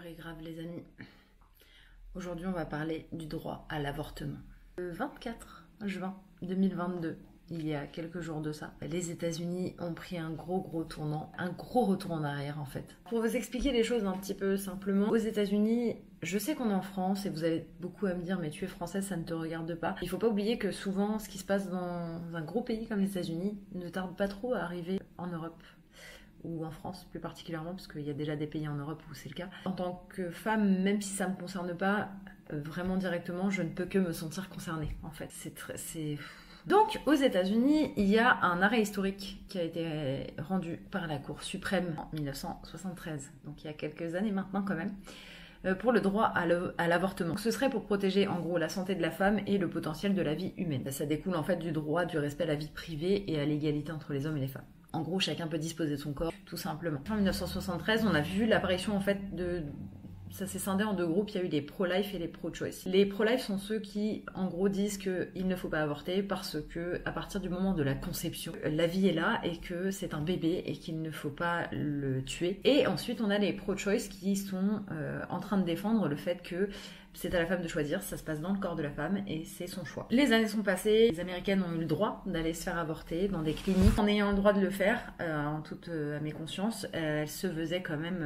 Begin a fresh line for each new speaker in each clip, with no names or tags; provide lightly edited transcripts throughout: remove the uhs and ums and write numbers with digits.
L'heure est grave les amis. Aujourd'hui on va parler du droit à l'avortement. Le 24 juin 2022, il y a quelques jours de ça, les États-Unis ont pris un gros tournant, un gros retour en arrière en fait. Pour vous expliquer les choses un petit peu simplement, aux États-Unis, je sais qu'on est en France et vous avez beaucoup à me dire mais tu es française, ça ne te regarde pas. Il faut pas oublier que souvent ce qui se passe dans un gros pays comme les États-Unis ne tarde pas trop à arriver en Europe. Ou en France plus particulièrement, parce qu'il y a déjà des pays en Europe où c'est le cas. En tant que femme, même si ça ne me concerne pas vraiment directement, je ne peux que me sentir concernée, en fait. Donc, aux États-Unis, il y a un arrêt historique qui a été rendu par la Cour suprême en 1973, donc il y a quelques années maintenant quand même, pour le droit à l'avortement. Ce serait pour protéger en gros la santé de la femme et le potentiel de la vie humaine. Ça découle en fait du droit du respect à la vie privée et à l'égalité entre les hommes et les femmes. En gros, chacun peut disposer de son corps, tout simplement. En 1973, on a vu l'apparition en fait de... Ça s'est scindé en deux groupes, il y a eu les pro-life et les pro-choice. Les pro-life sont ceux qui, en gros, disent qu'il ne faut pas avorter parce que, à partir du moment de la conception, la vie est là et que c'est un bébé et qu'il ne faut pas le tuer. Et ensuite, on a les pro-choice qui sont en train de défendre le fait que c'est à la femme de choisir, ça se passe dans le corps de la femme et c'est son choix. Les années sont passées, les Américaines ont eu le droit d'aller se faire avorter dans des cliniques. En ayant le droit de le faire, en toute à mes consciences, elles se faisaient quand même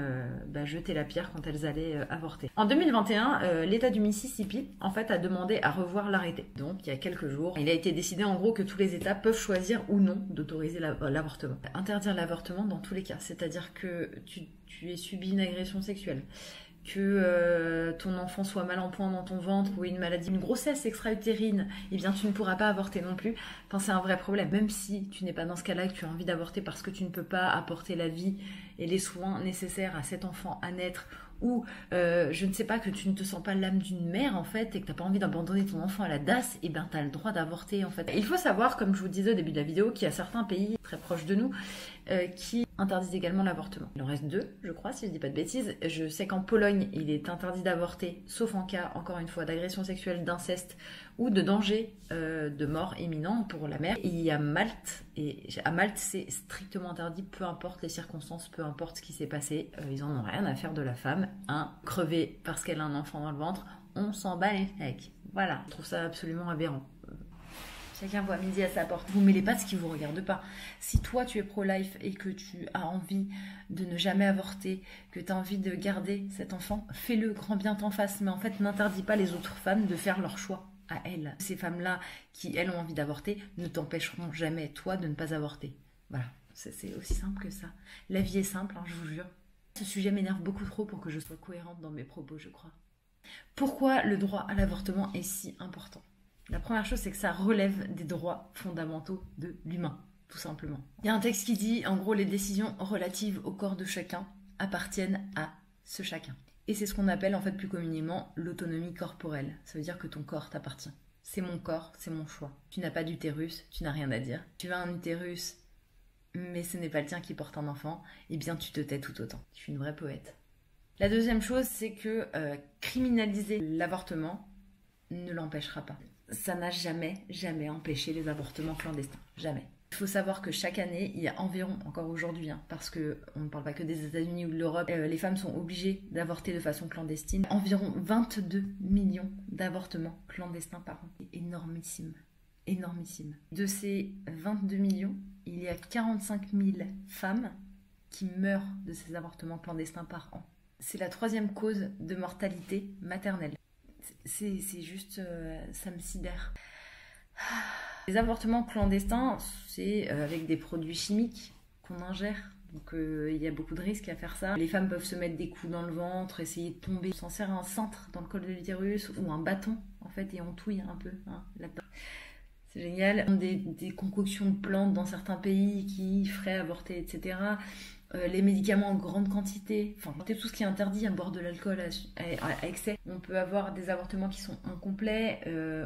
jeter la pierre quand elles allaient avorter. En 2021, l'État du Mississippi en fait a demandé à revoir l'arrêté. Donc il y a quelques jours, il a été décidé en gros que tous les États peuvent choisir ou non d'autoriser l'avortement. Interdire l'avortement dans tous les cas, c'est-à-dire que tu aies subi une agression sexuelle, que ton enfant soit mal en point dans ton ventre ou une maladie, une grossesse extra-utérine, eh bien tu ne pourras pas avorter non plus. Enfin, c'est un vrai problème. Même si tu n'es pas dans ce cas-là, que tu as envie d'avorter parce que tu ne peux pas apporter la vie et les soins nécessaires à cet enfant à naître, ou je ne sais pas, que tu ne te sens pas l'âme d'une mère en fait et que tu n'as pas envie d'abandonner ton enfant à la DAS, eh bien tu as le droit d'avorter en fait. Il faut savoir, comme je vous disais au début de la vidéo, qu'il y a certains pays très proches de nous qui interdisent également l'avortement. Il en reste 2, je crois, si je dis pas de bêtises. Je sais qu'en Pologne, il est interdit d'avorter, sauf en cas, encore une fois, d'agression sexuelle, d'inceste ou de danger de mort imminent pour la mère. Il y a Malte, et à Malte, c'est strictement interdit, peu importe les circonstances, peu importe ce qui s'est passé. Ils en ont rien à faire de la femme. Crever parce qu'elle a un enfant dans le ventre, on s'en bat les steaks. Voilà, je trouve ça absolument aberrant. Chacun voit midi à sa porte. Vous mêlez pas ce qui vous regarde pas. Si toi tu es pro-life et que tu as envie de ne jamais avorter, que tu as envie de garder cet enfant, fais-le, grand bien t'en fasse. Mais en fait, n'interdis pas les autres femmes de faire leur choix à elles. Ces femmes-là qui, elles, ont envie d'avorter, ne t'empêcheront jamais, toi, de ne pas avorter. Voilà, c'est aussi simple que ça. La vie est simple, hein, je vous jure. Ce sujet m'énerve beaucoup trop pour que je sois cohérente dans mes propos, je crois. Pourquoi le droit à l'avortement est si important ? La première chose, c'est que ça relève des droits fondamentaux de l'humain, tout simplement. Il y a un texte qui dit, en gros, les décisions relatives au corps de chacun appartiennent à ce chacun. Et c'est ce qu'on appelle, en fait, plus communément, l'autonomie corporelle. Ça veut dire que ton corps t'appartient. C'est mon corps, c'est mon choix. Tu n'as pas d'utérus, tu n'as rien à dire. Tu as un utérus, mais ce n'est pas le tien qui porte un enfant, eh bien tu te tais tout autant. Je suis une vraie poète. La deuxième chose, c'est que criminaliser l'avortement ne l'empêchera pas. Ça n'a jamais empêché les avortements clandestins. Jamais. Il faut savoir que chaque année, il y a environ, encore aujourd'hui, parce qu'on ne parle pas que des États-Unis ou de l'Europe, les femmes sont obligées d'avorter de façon clandestine. Environ 22 millions d'avortements clandestins par an. C'est énormissime. Énormissime. De ces 22 millions, il y a 45 000 femmes qui meurent de ces avortements clandestins par an. C'est la 3e cause de mortalité maternelle. C'est juste, ça me sidère. Les avortements clandestins, c'est avec des produits chimiques qu'on ingère. Donc il y a beaucoup de risques à faire ça. Les femmes peuvent se mettre des coups dans le ventre, essayer de tomber. On s'en sert un cintre dans le col de l'utérus ou un bâton, en fait, et on touille un peu là-dedans. C'est génial. Des concoctions de plantes dans certains pays qui feraient avorter, etc. Les médicaments en grande quantité, enfin tout ce qui est interdit, boire de l'alcool à excès. On peut avoir des avortements qui sont incomplets,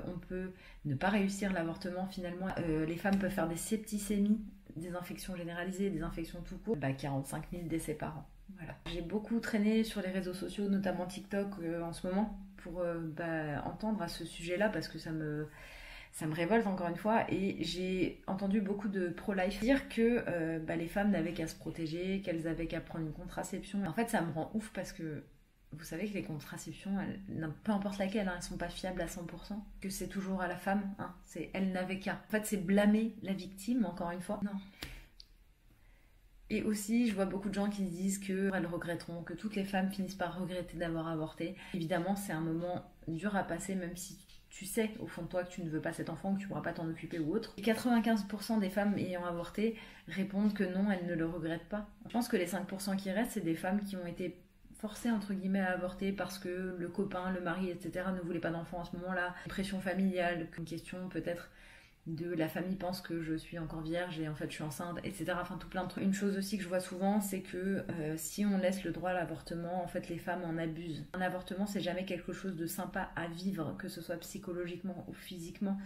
on peut ne pas réussir l'avortement finalement. Les femmes peuvent faire des septicémies, des infections généralisées, des infections tout court. 45 000 décès par an. Voilà. J'ai beaucoup traîné sur les réseaux sociaux, notamment TikTok en ce moment, pour entendre à ce sujet-là parce que ça me révolte encore une fois, et j'ai entendu beaucoup de pro-life dire que les femmes n'avaient qu'à se protéger, qu'elles avaient qu'à prendre une contraception. En fait, ça me rend ouf parce que vous savez que les contraceptions, peu importe laquelle, elles sont pas fiables à 100%, que c'est toujours à la femme, c'est elle n'avait qu'à. En fait, c'est blâmer la victime, encore une fois. Non. Et aussi, je vois beaucoup de gens qui se disent qu'elles regretteront, que toutes les femmes finissent par regretter d'avoir avorté. Évidemment, c'est un moment dur à passer, même si tu sais au fond de toi que tu ne veux pas cet enfant, que tu ne pourras pas t'en occuper ou autre. Et 95% des femmes ayant avorté répondent que non, elles ne le regrettent pas. Je pense que les 5% qui restent, c'est des femmes qui ont été forcées entre guillemets à avorter parce que le copain, le mari, etc. ne voulaient pas d'enfant à ce moment-là. Pression familiale, une question peut-être de la famille pense que je suis encore vierge et en fait je suis enceinte, etc. Enfin tout plein de trucs. Une chose aussi que je vois souvent, c'est que si on laisse le droit à l'avortement, en fait les femmes en abusent. Un avortement, c'est jamais quelque chose de sympa à vivre, que ce soit psychologiquement ou physiquement.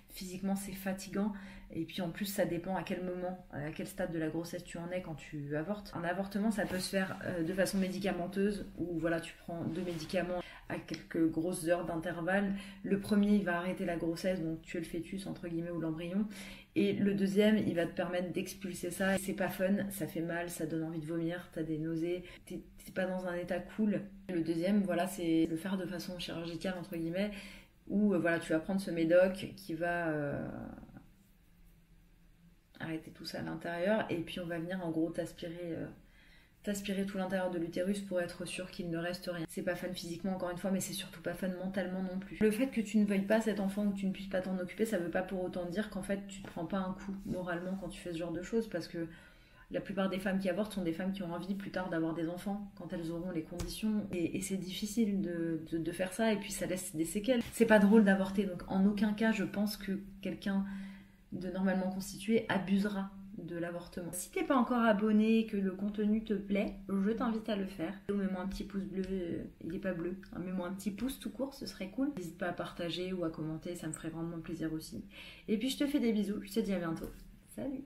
Physiquement, c'est fatigant. Et puis en plus, ça dépend à quel moment, à quel stade de la grossesse tu en es quand tu avortes. Un avortement, ça peut se faire de façon médicamenteuse, où voilà, tu prends 2 médicaments à quelques grosses heures d'intervalle. Le premier, il va arrêter la grossesse, donc tuer le fœtus, entre guillemets, ou l'embryon. Et le deuxième, il va te permettre d'expulser ça. C'est pas fun, ça fait mal, ça donne envie de vomir, t'as des nausées, t'es pas dans un état cool. Le deuxième, voilà, c'est le faire de façon chirurgicale, entre guillemets, où voilà, tu vas prendre ce médoc qui va arrêter tout ça à l'intérieur, et puis on va venir en gros t'aspirer tout l'intérieur de l'utérus pour être sûr qu'il ne reste rien. C'est pas fun physiquement encore une fois, mais c'est surtout pas fun mentalement non plus. Le fait que tu ne veuilles pas cet enfant ou que tu ne puisses pas t'en occuper, ça veut pas pour autant dire qu'en fait tu te prends pas un coup moralement quand tu fais ce genre de choses, parce que la plupart des femmes qui avortent sont des femmes qui ont envie plus tard d'avoir des enfants quand elles auront les conditions, et c'est difficile de faire ça, et puis ça laisse des séquelles. C'est pas drôle d'avorter, donc en aucun cas je pense que quelqu'un de normalement constitué abusera de l'avortement. Si t'es pas encore abonné et que le contenu te plaît, je t'invite à le faire. Mets-moi un petit pouce bleu, il est pas bleu, mets-moi un petit pouce tout court, ce serait cool. N'hésite pas à partager ou à commenter, ça me ferait grandement plaisir aussi. Et puis je te fais des bisous, je te dis à bientôt. Salut!